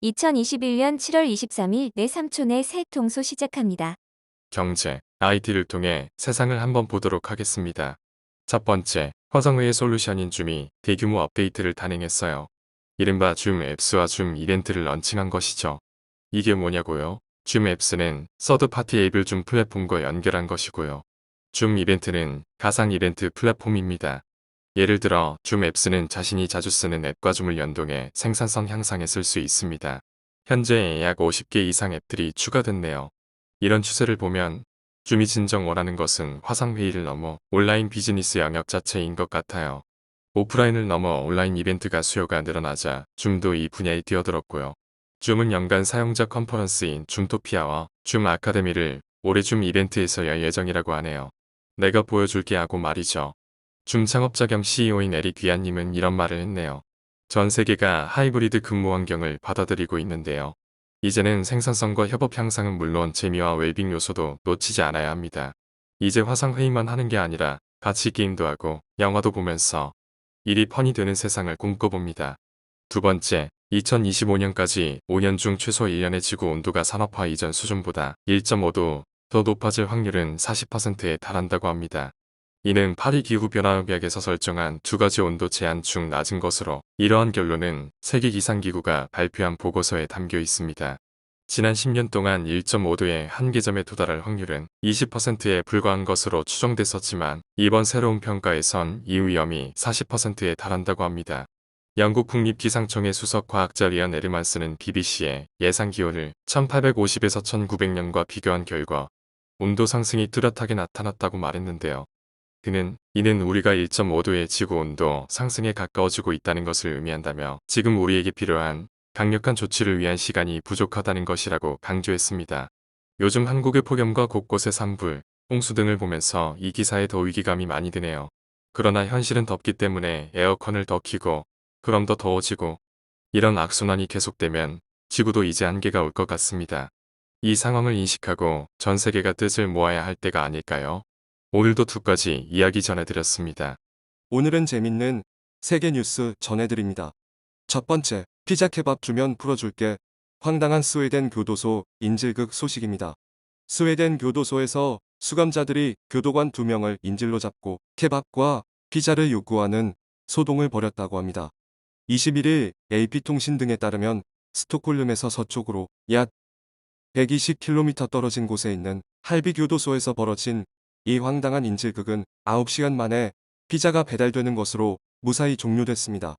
2021년 7월 23일 내 삼촌의 새 통소 시작합니다. 경제, IT를 통해 세상을 한번 보도록 하겠습니다. 첫 번째, 화성의의 솔루션인 줌이 대규모 업데이트를 단행했어요. 이른바 줌 앱스와 줌 이벤트를 런칭한 것이죠. 이게 뭐냐고요? 줌 앱스는 서드파티 앱을 줌 플랫폼과 연결한 것이고요. 줌 이벤트는 가상 이벤트 플랫폼입니다. 예를 들어 줌 앱스는 자신이 자주 쓰는 앱과 줌을 연동해 생산성 향상에 쓸 수 있습니다. 현재 약 50개 이상 앱들이 추가됐네요. 이런 추세를 보면 줌이 진정 원하는 것은 화상회의를 넘어 온라인 비즈니스 영역 자체인 것 같아요. 오프라인을 넘어 온라인 이벤트가 수요가 늘어나자 줌도 이 분야에 뛰어들었고요. 줌은 연간 사용자 컨퍼런스인 줌토피아와 줌 아카데미를 올해 줌 이벤트에서 열 예정이라고 하네요. 내가 보여줄게 하고 말이죠. 줌 창업자 겸 CEO인 에릭 위안님은 이런 말을 했네요. 전 세계가 하이브리드 근무 환경을 받아들이고 있는데요. 이제는 생산성과 협업 향상은 물론 재미와 웰빙 요소도 놓치지 않아야 합니다. 이제 화상 회의만 하는 게 아니라 같이 게임도 하고 영화도 보면서 일이 펀이 되는 세상을 꿈꿔봅니다. 두 번째, 2025년까지 5년 중 최소 1년의 지구 온도가 산업화 이전 수준보다 1.5도 더 높아질 확률은 40%에 달한다고 합니다. 이는 파리 기후변화협약에서 설정한 두 가지 온도 제한 중 낮은 것으로 이러한 결론은 세계기상기구가 발표한 보고서에 담겨 있습니다. 지난 10년 동안 1.5도의 한계점에 도달할 확률은 20%에 불과한 것으로 추정됐었지만 이번 새로운 평가에선 이 위험이 40%에 달한다고 합니다. 영국 국립기상청의 수석 과학자 리언 에르만스는 BBC에 예상 기온을 1850에서 1900년과 비교한 결과 온도 상승이 뚜렷하게 나타났다고 말했는데요. 그는 이는 우리가 1.5도의 지구 온도 상승에 가까워지고 있다는 것을 의미한다며 지금 우리에게 필요한 강력한 조치를 위한 시간이 부족하다는 것이라고 강조했습니다. 요즘 한국의 폭염과 곳곳의 산불, 홍수 등을 보면서 이 기사에 더 위기감이 많이 드네요. 그러나 현실은 덥기 때문에 에어컨을 더 켜고 그럼 더 더워지고 이런 악순환이 계속되면 지구도 이제 한계가 올 것 같습니다. 이 상황을 인식하고 전 세계가 뜻을 모아야 할 때가 아닐까요? 오늘도 두 가지 이야기 전해드렸습니다. 오늘은 재밌는 세계 뉴스 전해드립니다. 첫 번째, 피자 케밥 주면 풀어줄게. 황당한 스웨덴 교도소 인질극 소식입니다. 스웨덴 교도소에서 수감자들이 교도관 2명을 인질로 잡고 케밥과 피자를 요구하는 소동을 벌였다고 합니다. 21일 AP통신 등에 따르면 스톡홀름에서 서쪽으로 약 120km 떨어진 곳에 있는 할비 교도소에서 벌어진 이 황당한 인질극은 9시간 만에 피자가 배달되는 것으로 무사히 종료됐습니다.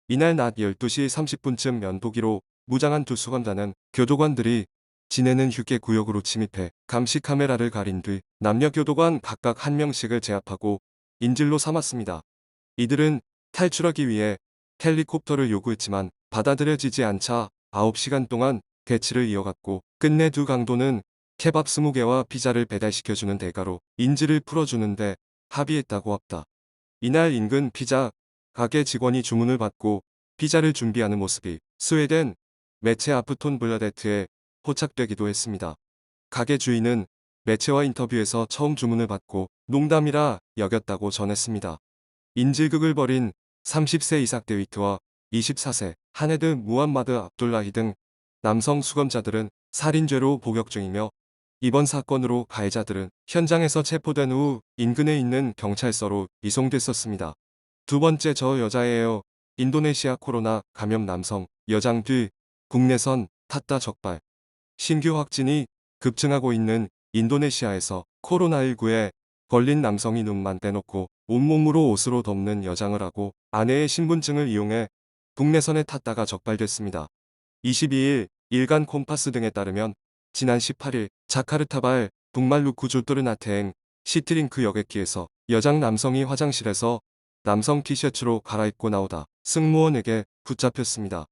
이날 낮 12시 30분쯤 면도기로 무장한 두 수감자는 교도관들이 지내는 휴게 구역으로 침입해 감시 카메라를 가린 뒤 남녀 교도관 각각 한 명씩을 제압하고 인질로 삼았습니다. 이들은 탈출하기 위해 헬리콥터를 요구했지만 받아들여지지 않자 9시간 동안 대치를 이어갔고 끝내 두 강도는 케밥 20개와 피자를 배달시켜주는 대가로 인질을 풀어주는데 합의했다고 합니다. 이날 인근 피자 가게 직원이 주문을 받고 피자를 준비하는 모습이 스웨덴 매체 아프톤블라데트에 포착되기도 했습니다. 가게 주인은 매체와 인터뷰에서 처음 주문을 받고 농담이라 여겼다고 전했습니다. 인질극을 벌인 30세 이삭 데위트와 24세 하네드 무함마드 압둘라히 등 남성 수감자들은 살인죄로 복역 중이며 이번 사건으로 가해자들은 현장에서 체포된 후 인근에 있는 경찰서로 이송됐었습니다. 두 번째, 저 여자예요. 인도네시아 코로나 감염 남성 여장 뒤 국내선 탔다 적발. 신규 확진이 급증하고 있는 인도네시아에서 코로나19에 걸린 남성이 눈만 떼놓고 온몸으로 옷으로 덮는 여장을 하고 아내의 신분증을 이용해 국내선에 탔다가 적발됐습니다. 22일 일간 콤파스 등에 따르면 지난 18일 자카르타발 북말루쿠 줄뚜르나테행 시트링크 여객기에서 여장 남성이 화장실에서 남성 티셔츠로 갈아입고 나오다 승무원에게 붙잡혔습니다.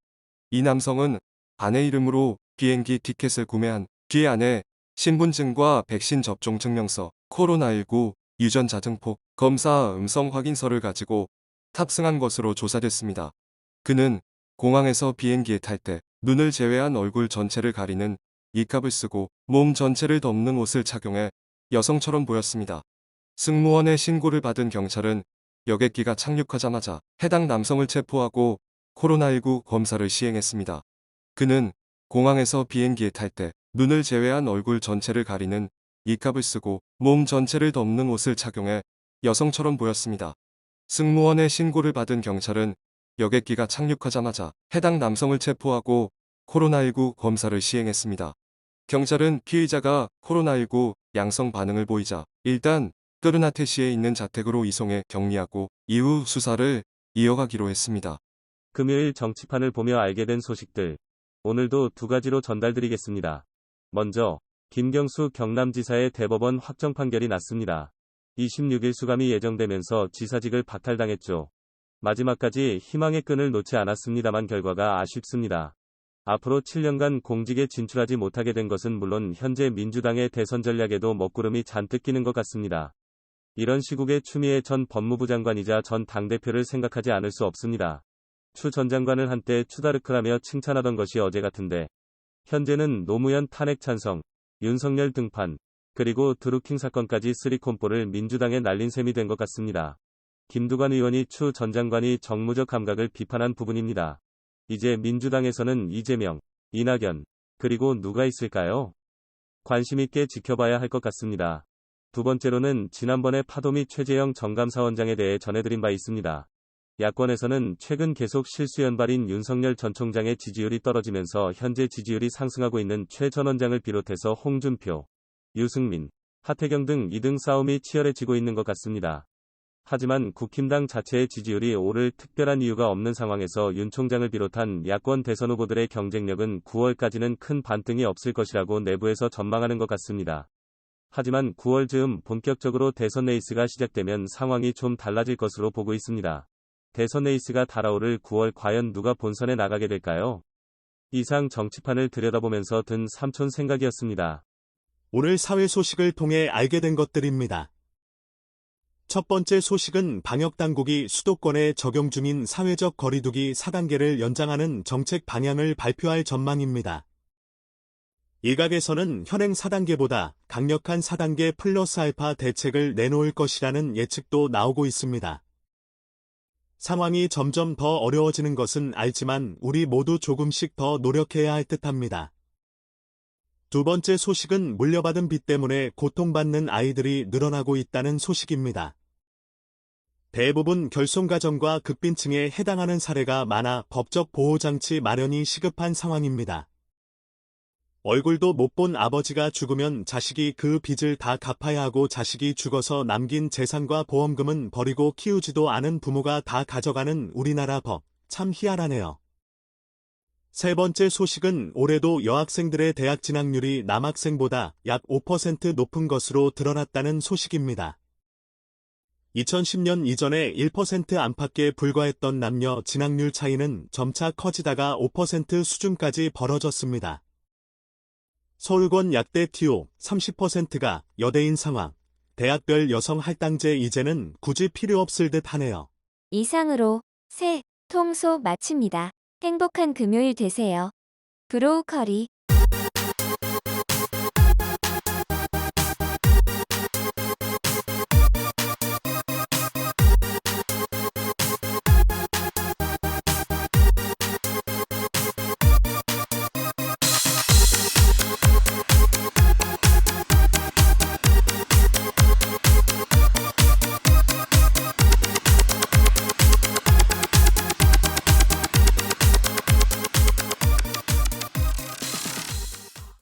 이 남성은 아내 이름으로 비행기 티켓을 구매한 뒤 아내 신분증과 백신 접종 증명서, 코로나19 유전자 증폭 검사 음성 확인서를 가지고 탑승한 것으로 조사됐습니다. 그는 공항에서 비행기에 탈 때 눈을 제외한 얼굴 전체를 가리는 니캅을 쓰고 몸 전체를 덮는 옷을 착용해 여성처럼 보였습니다. 승무원의 신고를 받은 경찰은 여객기가 착륙하자마자 해당 남성을 체포하고 코로나19 검사를 시행했습니다. 그는 공항에서 비행기에 탈 때 눈을 제외한 얼굴 전체를 가리는 니캅을 쓰고 몸 전체를 덮는 옷을 착용해 여성처럼 보였습니다. 승무원의 신고를 받은 경찰은 여객기가 착륙하자마자 해당 남성을 체포하고 코로나19 검사를 시행했습니다. 경찰은 피의자가 코로나19 양성 반응을 보이자 일단 끄르나테시에 있는 자택으로 이송해 격리하고 이후 수사를 이어가기로 했습니다. 금요일 정치판을 보며 알게 된 소식들. 오늘도 두 가지로 전달드리겠습니다. 먼저, 김경수 경남지사의 대법원 확정 판결이 났습니다. 26일 수감이 예정되면서 지사직을 박탈당했죠. 마지막까지 희망의 끈을 놓지 않았습니다만 결과가 아쉽습니다. 앞으로 7년간 공직에 진출하지 못하게 된 것은 물론 현재 민주당의 대선 전략에도 먹구름이 잔뜩 끼는 것 같습니다. 이런 시국에 추미애 전 법무부 장관이자 전 당대표를 생각하지 않을 수 없습니다. 추 전 장관을 한때 추다르크라며 칭찬하던 것이 어제 같은데 현재는 노무현 탄핵 찬성, 윤석열 등판, 그리고 드루킹 사건까지 쓰리콤보를 민주당에 날린 셈이 된 것 같습니다. 김두관 의원이 추 전 장관이 정무적 감각을 비판한 부분입니다. 이제 민주당에서는 이재명, 이낙연, 그리고 누가 있을까요? 관심 있게 지켜봐야 할 것 같습니다. 두 번째로는 지난번에 파도미 최재형 정감사원장에 대해 전해드린 바 있습니다. 야권에서는 최근 계속 실수 연발인 윤석열 전 총장의 지지율이 떨어지면서 현재 지지율이 상승하고 있는 최 전 원장을 비롯해서 홍준표, 유승민, 하태경 등 2등 싸움이 치열해지고 있는 것 같습니다. 하지만 국힘당 자체의 지지율이 오를 특별한 이유가 없는 상황에서 윤 총장을 비롯한 야권 대선 후보들의 경쟁력은 9월까지는 큰 반등이 없을 것이라고 내부에서 전망하는 것 같습니다. 하지만 9월 즈음 본격적으로 대선 레이스가 시작되면 상황이 좀 달라질 것으로 보고 있습니다. 대선 레이스가 달아오를 9월 과연 누가 본선에 나가게 될까요? 이상 정치판을 들여다보면서 든 삼촌 생각이었습니다. 오늘 사회 소식을 통해 알게 된 것들입니다. 첫 번째 소식은 방역당국이 수도권에 적용 중인 사회적 거리두기 4단계를 연장하는 정책 방향을 발표할 전망입니다. 일각에서는 현행 4단계보다 강력한 4단계 플러스 알파 대책을 내놓을 것이라는 예측도 나오고 있습니다. 상황이 점점 더 어려워지는 것은 알지만 우리 모두 조금씩 더 노력해야 할 듯합니다. 두 번째 소식은 물려받은 빚 때문에 고통받는 아이들이 늘어나고 있다는 소식입니다. 대부분 결손가정과 극빈층에 해당하는 사례가 많아 법적 보호장치 마련이 시급한 상황입니다. 얼굴도 못 본 아버지가 죽으면 자식이 그 빚을 다 갚아야 하고 자식이 죽어서 남긴 재산과 보험금은 버리고 키우지도 않은 부모가 다 가져가는 우리나라 법, 참 희한하네요. 세 번째 소식은 올해도 여학생들의 대학 진학률이 남학생보다 약 5% 높은 것으로 드러났다는 소식입니다. 2010년 이전에 1% 안팎에 불과했던 남녀 진학률 차이는 점차 커지다가 5% 수준까지 벌어졌습니다. 서울권 약대 TO 30%가 여대인 상황, 대학별 여성 할당제 이제는 굳이 필요 없을 듯 하네요. 이상으로 새 통소 마칩니다. 행복한 금요일 되세요. 브로우커리